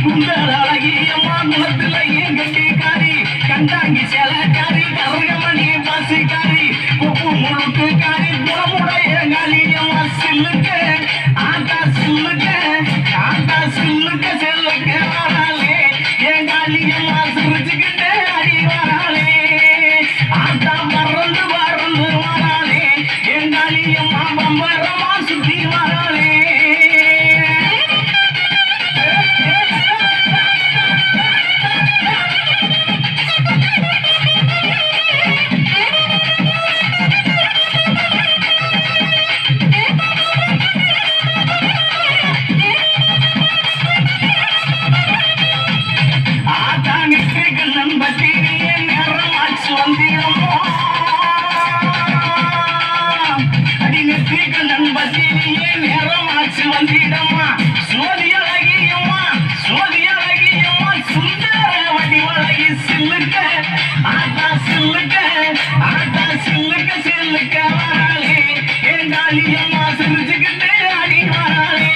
Gunder அழகியம்மா குணத்திலேயே கெட்டிக்காரி கண்டாங்கி சேலக்காரி கருகமணி பாசிக்காரி உப்பு முழுக்குக்காரி குணமுடைய காளியம்மா சில்லுக்க ஆட்டா சில்லுக்க ஆட்டா சில்லுக்க செல்லுக்க வராளே என் காளியம்மா சிரிச்சுக்கிட்டே அடி வராளே ஆட்டா பறந்து பறந்து வராளே என் காளியம்மா பம்பரமா சுத்தி வராளே வந்திடம்மா சோதியழகியம்மா சோதியழகியம்மா சுந்தர வடிவழகி சில்லுக்க ஆட்டா சில்லுக்க ஆட்டா சில்லுக்க சில்லுக்க வராளே என் காளியம்மா சிரிச்சுக்கிட்டே அடி வராளே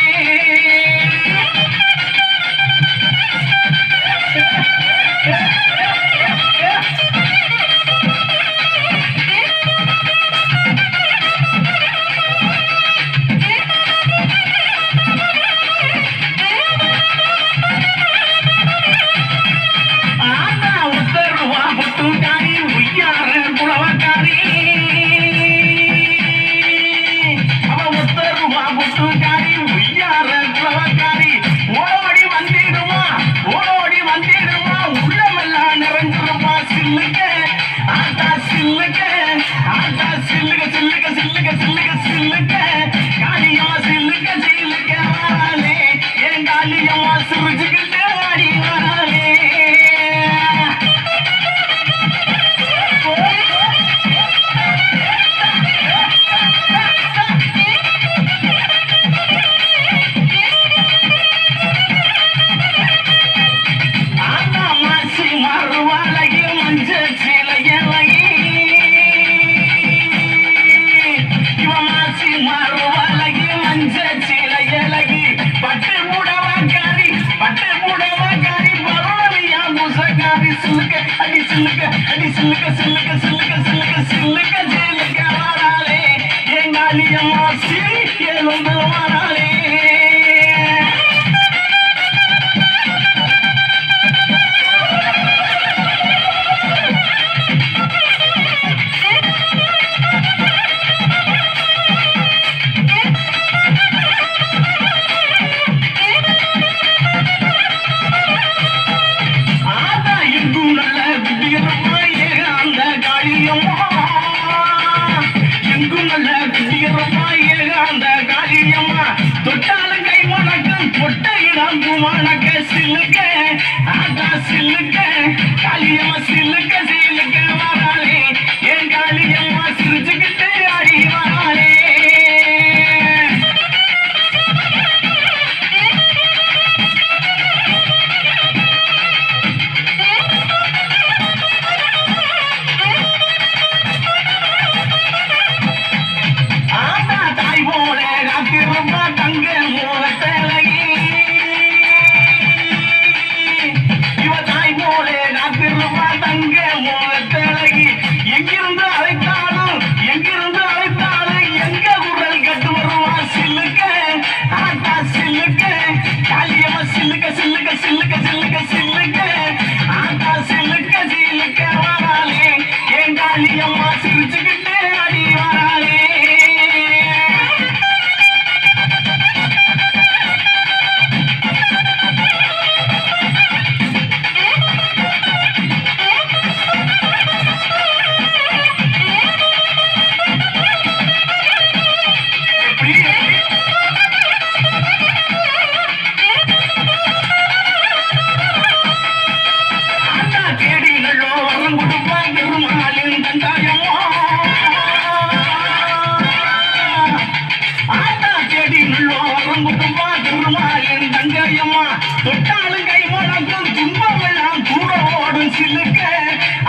தொட்டாலும் கை முழக்கும் துன்பமெல்லாம் கூட ஓடும் சில்லுக்க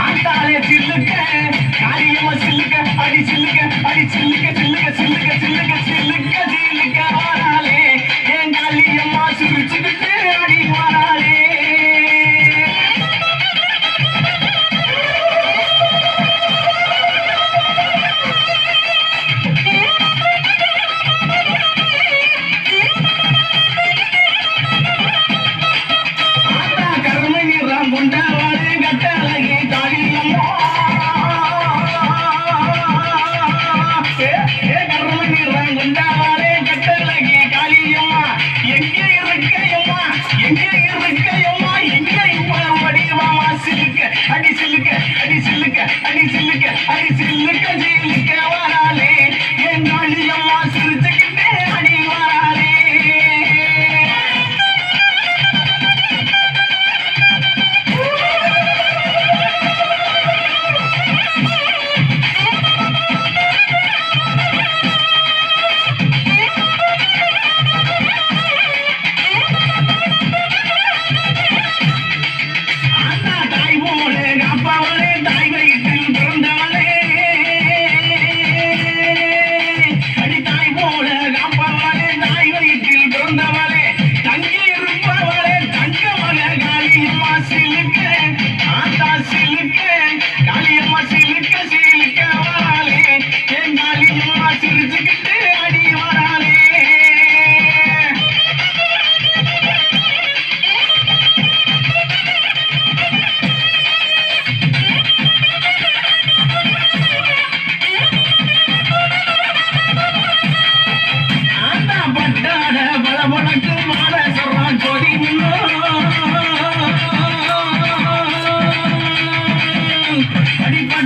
ஆட்டாலே சில்லுக்க காரியமா சில்லுக்க அடி சில்லுக்க அடி சில்லுக்க சில்லுக்க சில்லுக்க சில்லுக்க சில்லுக்க சில்லுக்க வராலே என் காளியம்மா சிரிச்சுக்கிட்டு அடி வராலே இங்கே இருக்கையா